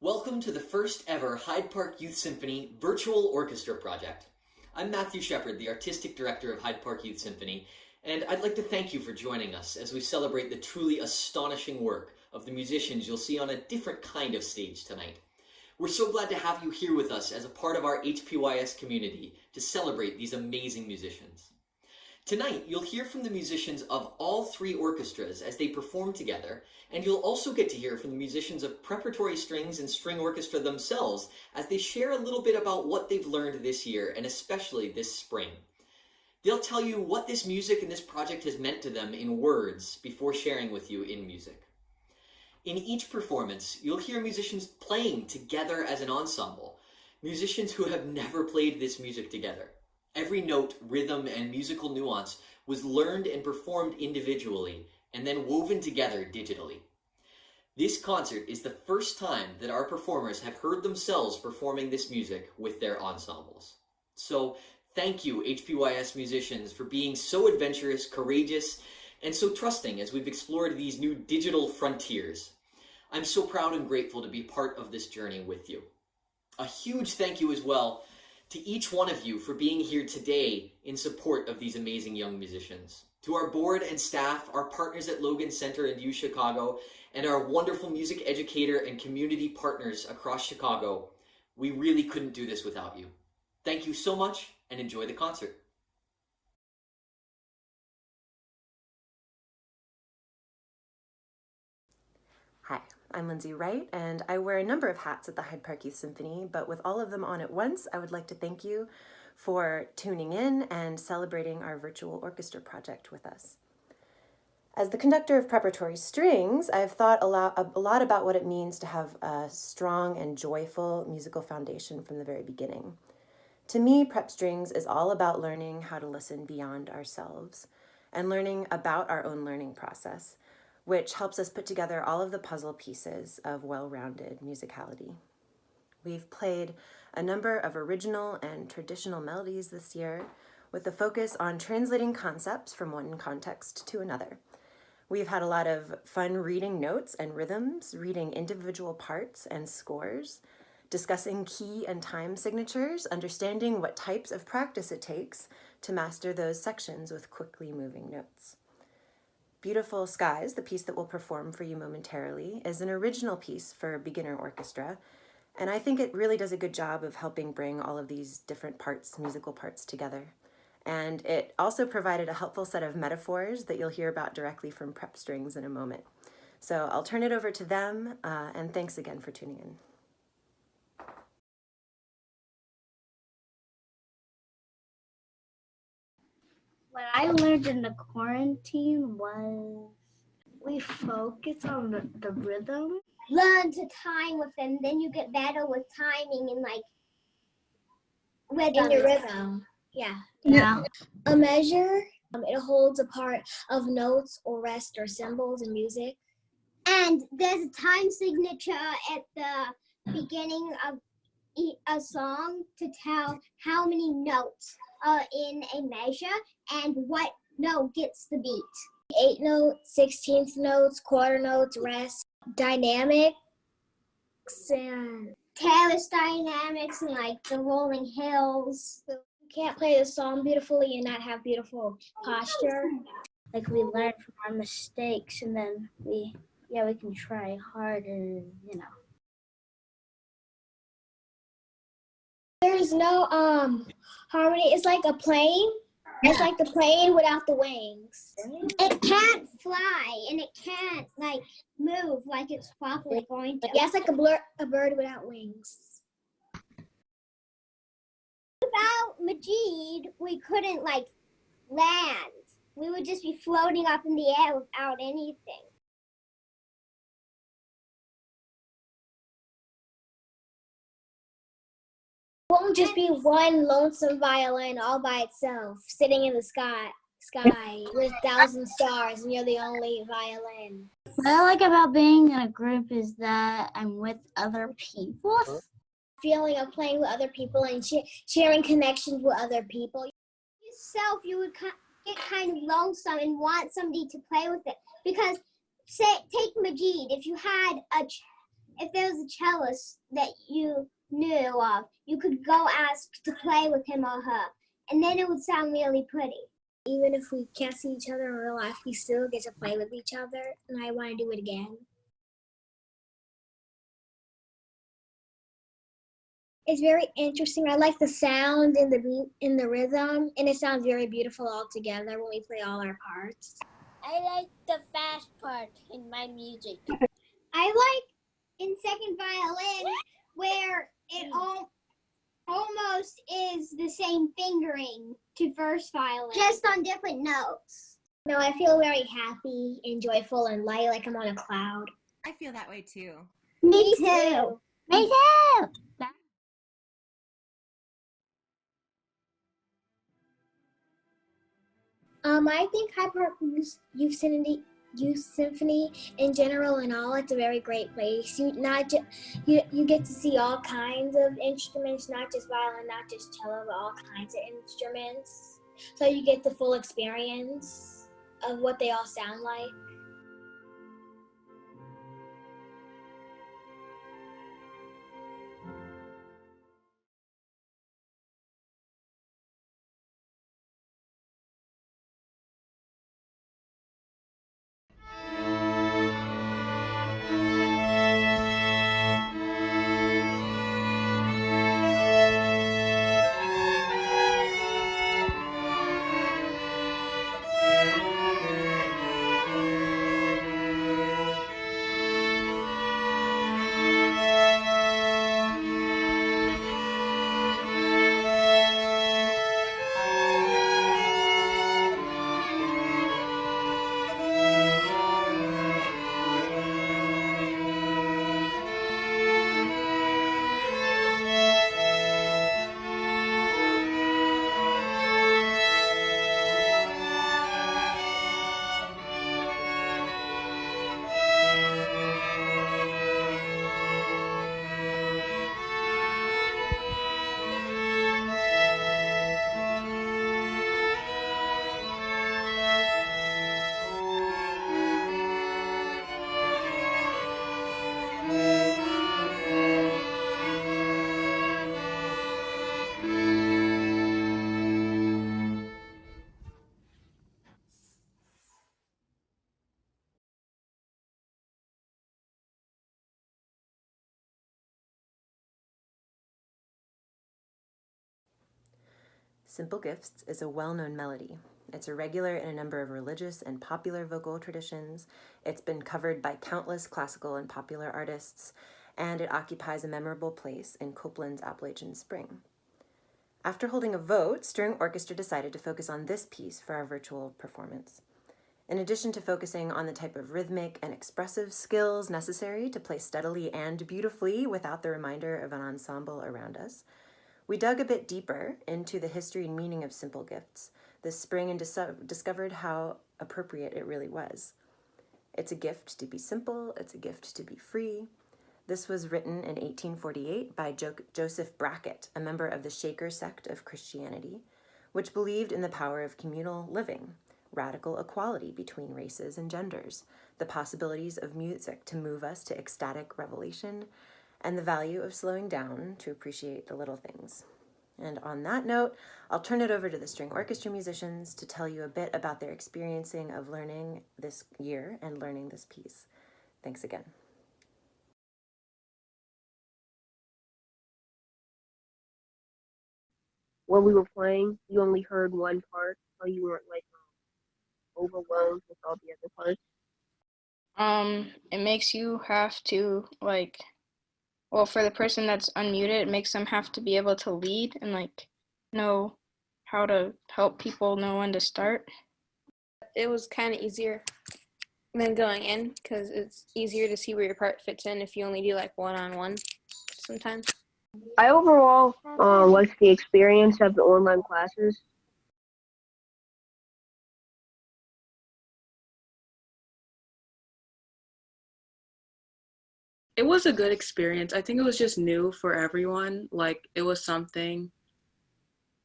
Welcome to the first ever Hyde Park Youth Symphony virtual orchestra project. I'm Matthew Sheppard, the Artistic Director of Hyde Park Youth Symphony, and I'd like to thank you for joining us as we celebrate the truly astonishing work of the musicians you'll see on a different kind of stage tonight. We're so glad to have you here with us as a part of our HPYS community to celebrate these amazing musicians. Tonight, you'll hear from the musicians of all three orchestras as they perform together, and you'll also get to hear from the musicians of preparatory strings and string orchestra themselves as they share a little bit about what they've learned this year, and especially this spring. They'll tell you what this music and this project has meant to them in words before sharing with you in music. In each performance, you'll hear musicians playing together as an ensemble, musicians who have never played this music together. Every note, rhythm, and musical nuance was learned and performed individually and then woven together digitally. This concert is the first time that our performers have heard themselves performing this music with their ensembles. So thank you, HPYS musicians, for being so adventurous, courageous, and so trusting as we've explored these new digital frontiers. I'm so proud and grateful to be part of this journey with you. A huge thank you as well to each one of you for being here today in support of these amazing young musicians. To our board and staff, our partners at Logan Center and U Chicago, and our wonderful music educator and community partners across Chicago, we really couldn't do this without you. Thank you so much and enjoy the concert. Hi, I'm Lindsay Wright, and I wear a number of hats at the Hyde Park Youth Symphony, but with all of them on at once, I would like to thank you for tuning in and celebrating our virtual orchestra project with us. As the conductor of preparatory strings, I've thought a lot about what it means to have a strong and joyful musical foundation from the very beginning. To me, prep strings is all about learning how to listen beyond ourselves and learning about our own learning process, which helps us put together all of the puzzle pieces of well-rounded musicality. We've played a number of original and traditional melodies this year with a focus on translating concepts from one context to another. We've had a lot of fun reading notes and rhythms, reading individual parts and scores, discussing key and time signatures, understanding what types of practice it takes to master those sections with quickly moving notes. Beautiful Skies, the piece that we'll perform for you momentarily, is an original piece for beginner orchestra, and I think it really does a good job of helping bring all of these different parts, musical parts, together. And it also provided a helpful set of metaphors that you'll hear about directly from prep strings in a moment. So I'll turn it over to them, and thanks again for tuning in. What I learned in the quarantine was we focus on the rhythm. Learn to time with them, then you get better with timing and like rhythm. In your rhythm, Yeah. A measure, it holds a part of notes or rest or symbols in music. And there's a time signature at the beginning of a song to tell how many notes are in a measure and what note gets the beat. 8 notes, 16th notes, quarter notes, rest, dynamics, and Terrace dynamics and like the rolling hills. you can't play the song beautifully and not have beautiful posture. Like we learn from our mistakes and then we can try harder, There's no harmony. It's like a plane. It's like the plane without the wings. It can't fly and it can't like move like it's properly going to. Yeah, it's like a bird without wings. Without Majid, we couldn't like land. We would just be floating up in the air without anything. It won't just be one lonesome violin all by itself, sitting in the sky with 1,000 stars, and you're the only violin. What I like about being in a group is that I'm with other people. Feeling of playing with other people and sharing connections with other people. Yourself, you would get kind of lonesome and want somebody to play with it because, say, take Majid. If you had if there was a cellist that you knew of, you could go ask to play with him or her, and then it would sound really pretty. Even if we can't see each other in real life, we still get to play with each other, and I want to do it again. It's very interesting. I like the sound and the beat and the rhythm, and it sounds very beautiful all together when we play all our parts. I like the fast part in my music. I like in second violin where it almost is the same fingering to first violin, just on different notes. No, I feel very happy and joyful and light, like I'm on a cloud. I feel that way too. Me too. Me too. I think Hyde Park Youth Symphony in general and all, it's a very great place. You get to see all kinds of instruments, not just violin, not just cello, but all kinds of instruments. So you get the full experience of what they all sound like. Simple Gifts is a well-known melody. It's irregular in a number of religious and popular vocal traditions. It's been covered by countless classical and popular artists, and it occupies a memorable place in Copeland's Appalachian Spring. After holding a vote, String Orchestra decided to focus on this piece for our virtual performance. In addition to focusing on the type of rhythmic and expressive skills necessary to play steadily and beautifully without the reminder of an ensemble around us, we dug a bit deeper into the history and meaning of Simple Gifts this spring and discovered how appropriate it really was. It's a gift to be simple, it's a gift to be free. This was written in 1848 by Joseph Brackett, a member of the Shaker sect of Christianity, which believed in the power of communal living, radical equality between races and genders, the possibilities of music to move us to ecstatic revelation, and the value of slowing down to appreciate the little things. And on that note, I'll turn it over to the string orchestra musicians to tell you a bit about their experiencing of learning this year and learning this piece. Thanks again. When we were playing, you only heard one part, so you weren't like overwhelmed with all the other parts. It makes you have to well, for the person that's unmuted, it makes them have to be able to lead and know how to help people know when to start. It was kind of easier than going in because it's easier to see where your part fits in if you only do one-on-one sometimes. I overall liked the experience of the online classes. It was a good experience. I think it was just new for everyone. It was something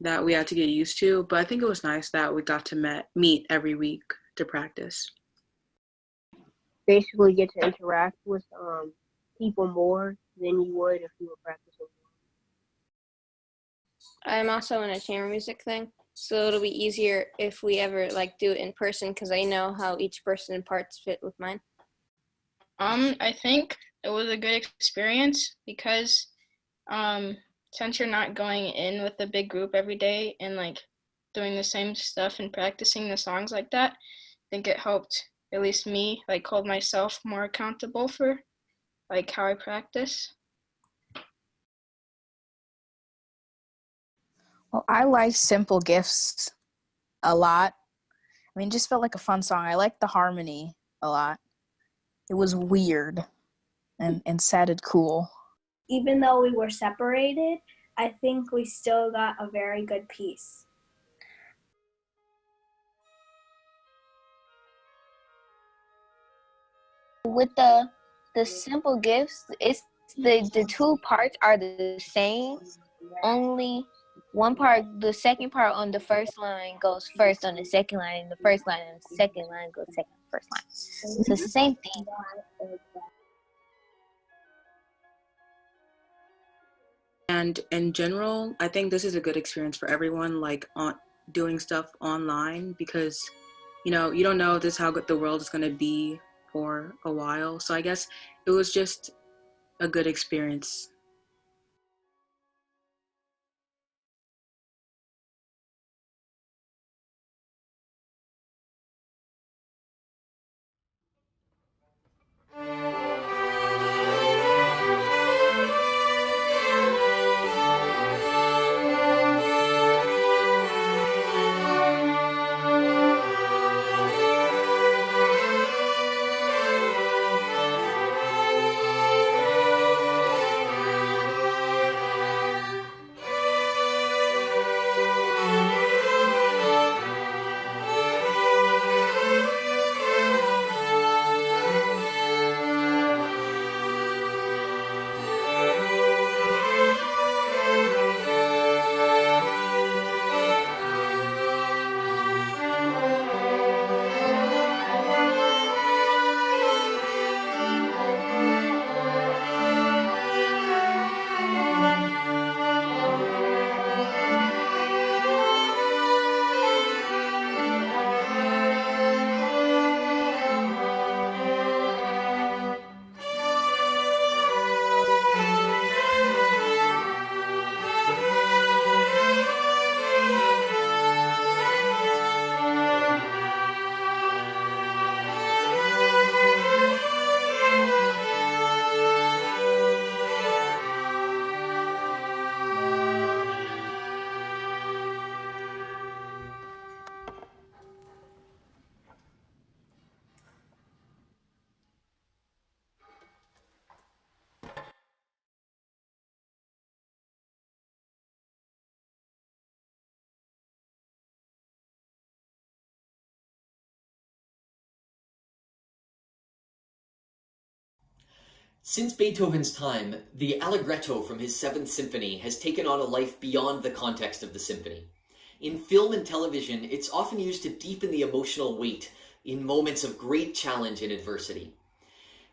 that we had to get used to, but I think it was nice that we got to meet every week to practice. Basically get to interact with people more than you would if you were practicing. I'm also in a chamber music thing, so it'll be easier if we ever like do it in person because I know how each person's parts fit with mine. I think it was a good experience because since you're not going in with a big group every day and like doing the same stuff and practicing the songs like that, I think it helped at least me like hold myself more accountable for like how I practice. Well, I liked Simple Gifts a lot. I mean, it just felt like a fun song. I liked the harmony a lot. It was weird and sounded cool. Even though we were separated, I think we still got a very good piece. With the simple gifts, it's the two parts are the same. Only one part, the second part on the first line goes first on the second line, and the first line on the second line goes second on the first line. So it's the same thing. And in general, I think this is a good experience for everyone, like on doing stuff online, because you don't know this how good the world is going to be for a while. So I guess it was just a good experience. Since Beethoven's time, the allegretto from his Seventh Symphony has taken on a life beyond the context of the symphony. In film and television, it's often used to deepen the emotional weight in moments of great challenge and adversity.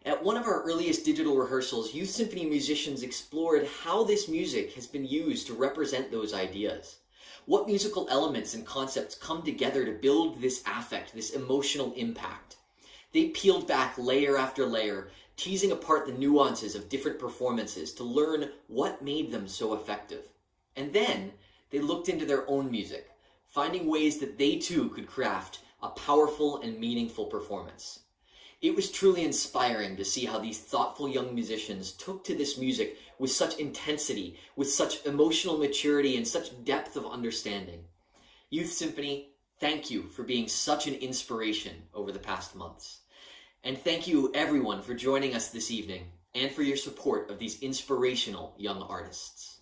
At one of our earliest digital rehearsals, youth symphony musicians explored how this music has been used to represent those ideas. What musical elements and concepts come together to build this affect, this emotional impact? They peeled back layer after layer, teasing apart the nuances of different performances to learn what made them so effective. And then they looked into their own music, finding ways that they too could craft a powerful and meaningful performance. It was truly inspiring to see how these thoughtful young musicians took to this music with such intensity, with such emotional maturity, and such depth of understanding. Youth Symphony, thank you for being such an inspiration over the past months. And thank you everyone for joining us this evening and for your support of these inspirational young artists.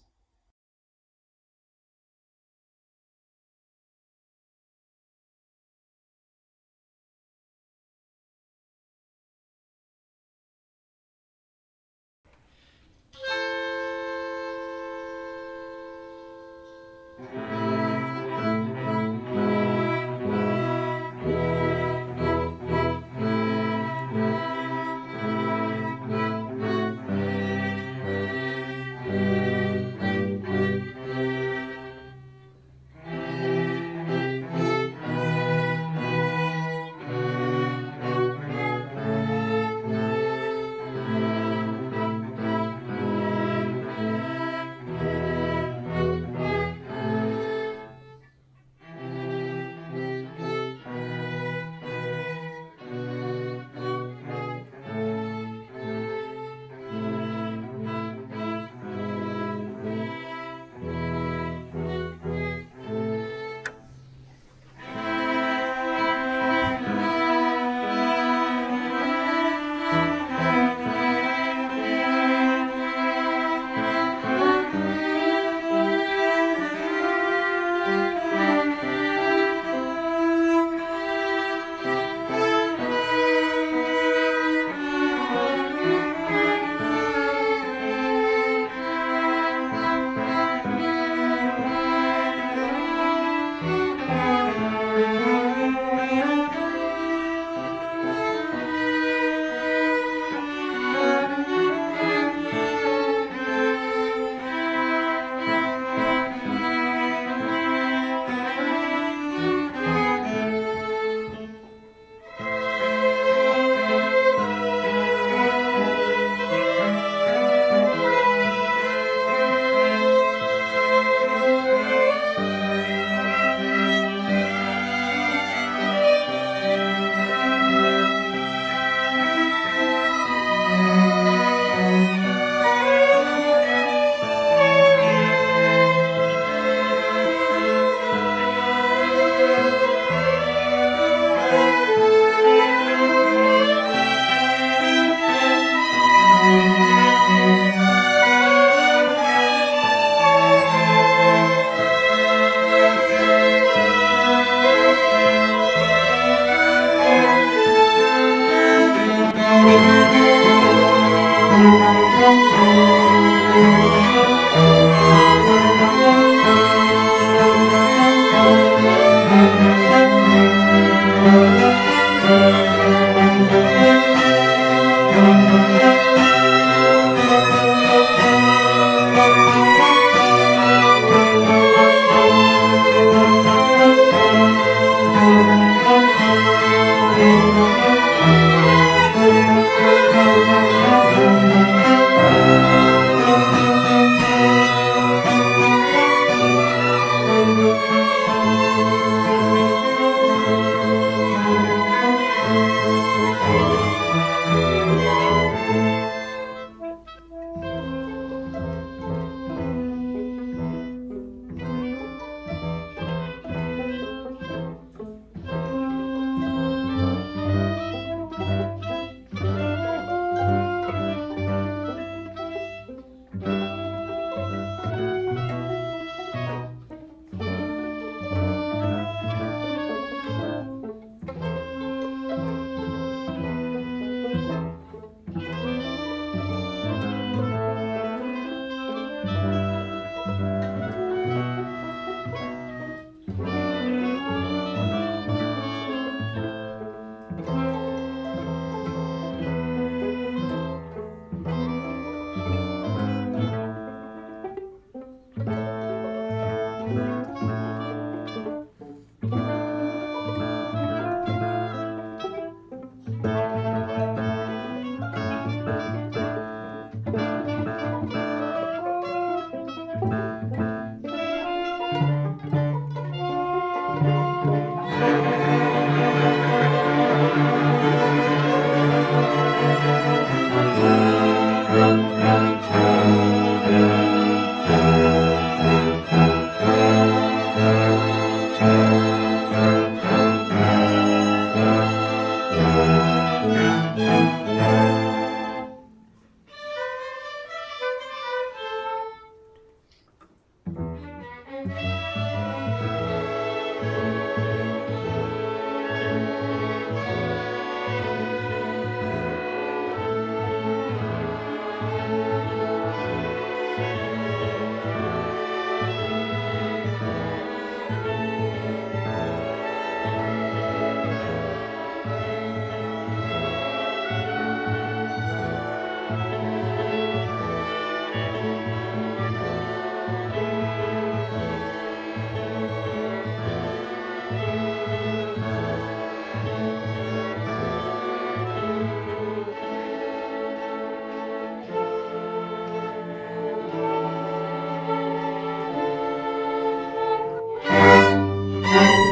Bye.